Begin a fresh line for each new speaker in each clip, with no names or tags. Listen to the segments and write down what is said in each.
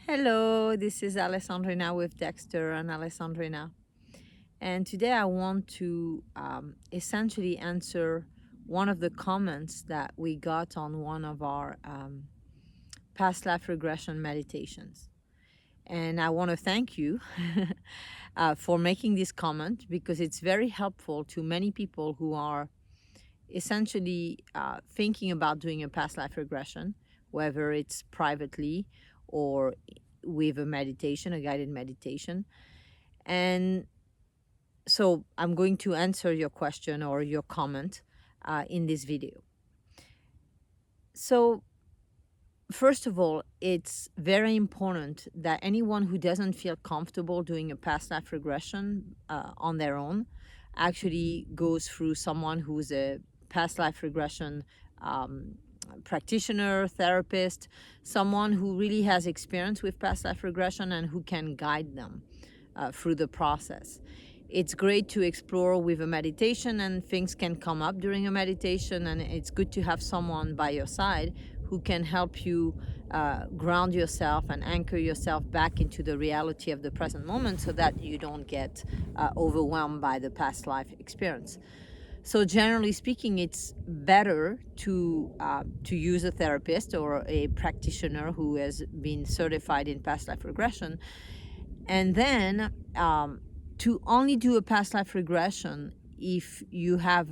Hello, this is Alessandrina with Dexter and Alessandrina. And today I want to essentially answer one of the comments that we got on one of our past life regression meditations. And I want to thank you for making this comment because it's very helpful to many people who are essentially thinking about doing a past life regression, whether it's privately or with a meditation, a guided meditation. And so I'm going to answer your question or your comment in this video. So, first of all, it's very important that anyone who doesn't feel comfortable doing a past life regression on their own actually goes through someone who's a past life regression um, practitioner, therapist, someone who really has experience with past life regression and who can guide them through the process. It's great to explore with a meditation, and things can come up during a meditation, and it's good to have someone by your side who can help you ground yourself and anchor yourself back into the reality of the present moment so that you don't get overwhelmed by the past life experience. So generally speaking, it's better to use a therapist or a practitioner who has been certified in past life regression, and then to only do a past life regression if you have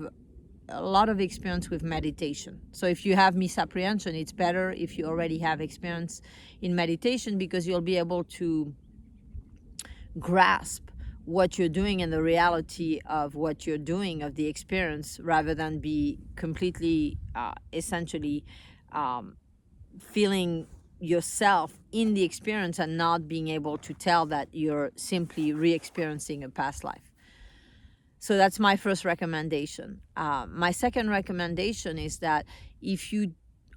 a lot of experience with meditation. So if you have misapprehension, it's better if you already have experience in meditation because you'll be able to grasp what you're doing and the reality of what you're doing, of the experience, rather than be completely essentially feeling yourself in the experience and not being able to tell that you're simply re-experiencing a past life. So that's my first recommendation. My second recommendation is that if you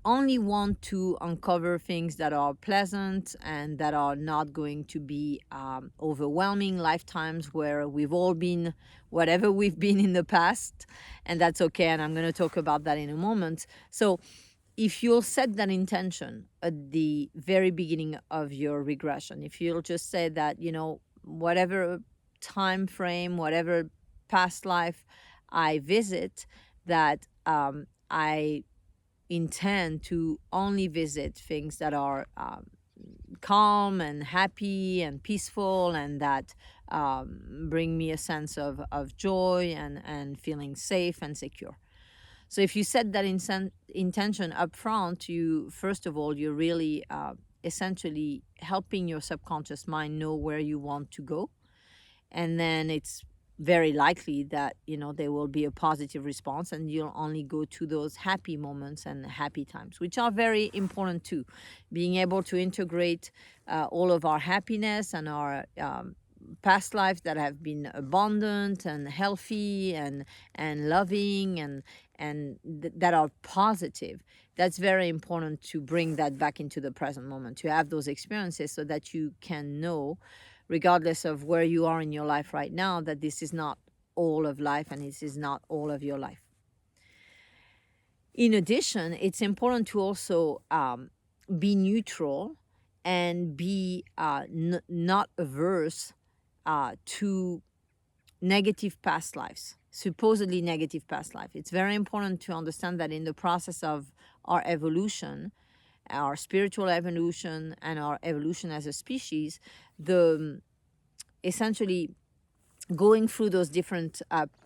only want to uncover things that are pleasant and that are not going to be overwhelming lifetimes where we've all been whatever we've been in the past, and that's okay, and I'm going to talk about that in a moment. So if you'll set that intention at the very beginning of your regression, if you'll just say that, whatever time frame, whatever past life I visit, that I intend to only visit things that are calm and happy and peaceful and that bring me a sense of joy and feeling safe and secure. So if you set that intention up front, first of all, you're really essentially helping your subconscious mind know where you want to go. And then it's very likely that there will be a positive response and you'll only go to those happy moments and happy times, which are very important too. Being able to integrate all of our happiness and our past lives that have been abundant and healthy and loving and that are positive, that's very important to bring that back into the present moment, to have those experiences so that you can know, regardless of where you are in your life right now, that this is not all of life and this is not all of your life. In addition, it's important to also be neutral and be not averse to negative past lives, supposedly negative past life. It's very important to understand that in the process of our evolution, our spiritual evolution and our evolution as a species, essentially going through those different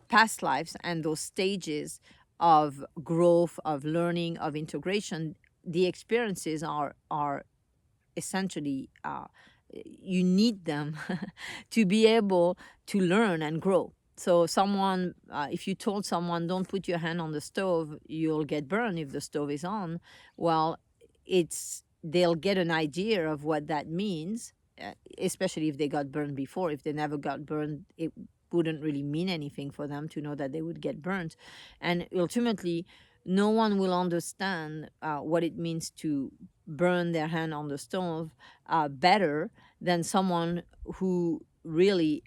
past lives and those stages of growth, of learning, of integration, the experiences are essentially you need them to be able to learn and grow. So if you told someone, don't put your hand on the stove, you'll get burned if the stove is on, well, they'll get an idea of what that means, especially if they got burned before. If they never got burned, it wouldn't really mean anything for them to know that they would get burned. And ultimately, no one will understand what it means to burn their hand on the stove better than someone who really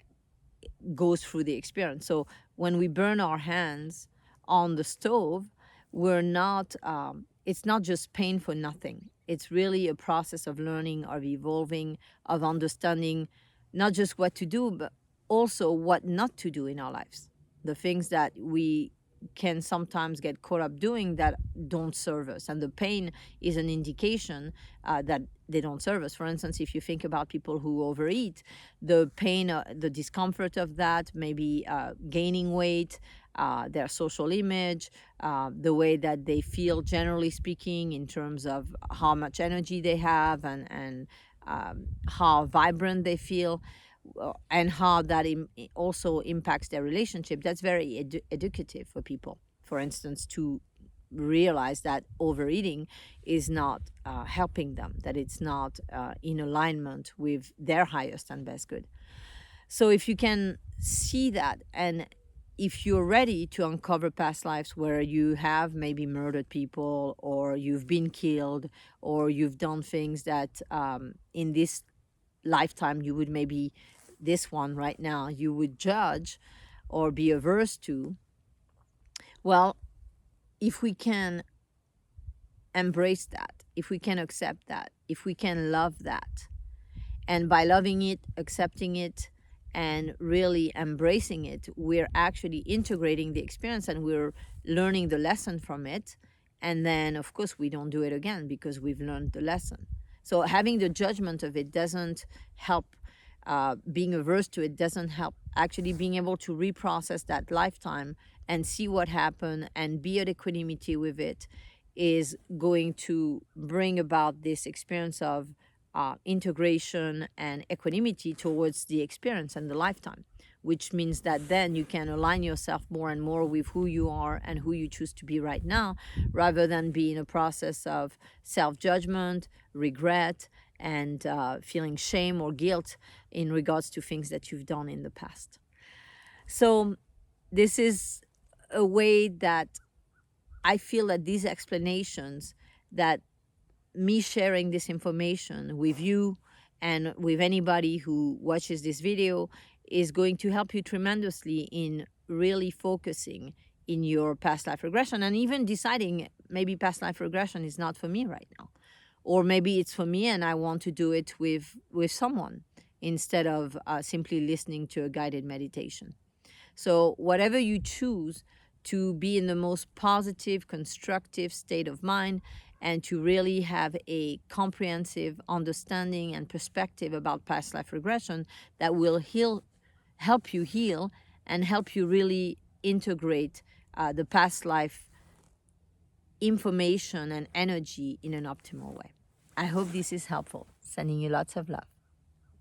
goes through the experience. So when we burn our hands on the stove, we're not it's not just pain for nothing. It's really a process of learning, of evolving, of understanding not just what to do, but also what not to do in our lives. The things that we can sometimes get caught up doing that don't serve us. And the pain is an indication that they don't serve us. For instance, if you think about people who overeat, the pain, the discomfort of that, maybe gaining weight, their social image, the way that they feel, generally speaking, in terms of how much energy they have and how vibrant they feel, and how that also impacts their relationship. That's very educative for people, for instance, to realize that overeating is not helping them, that it's not in alignment with their highest and best good. So if you can see that, and if you're ready to uncover past lives where you have maybe murdered people, or you've been killed, or you've done things that in this lifetime you would, maybe this one right now, you would judge or be averse to, well, if we can embrace that, if we can accept that, if we can love that, and by loving it, accepting it, and really embracing it, we're actually integrating the experience and we're learning the lesson from it. And then, of course, we don't do it again because we've learned the lesson. So having the judgment of it doesn't help. Being averse to it doesn't help. Actually being able to reprocess that lifetime and see what happened and be at equanimity with it is going to bring about this experience of integration and equanimity towards the experience and the lifetime, which means that then you can align yourself more and more with who you are and who you choose to be right now, rather than be in a process of self-judgment, regret, and feeling shame or guilt in regards to things that you've done in the past. So this is a way that I feel that these explanations, that me sharing this information with you and with anybody who watches this video, is going to help you tremendously in really focusing in your past life regression, and even deciding maybe past life regression is not for me right now, or maybe it's for me and I want to do it with someone instead of simply listening to a guided meditation. So whatever you choose, to be in the most positive, constructive state of mind, and to really have a comprehensive understanding and perspective about past life regression that will help you heal and help you really integrate the past life information and energy in an optimal way. I hope this is helpful. Sending you lots of love.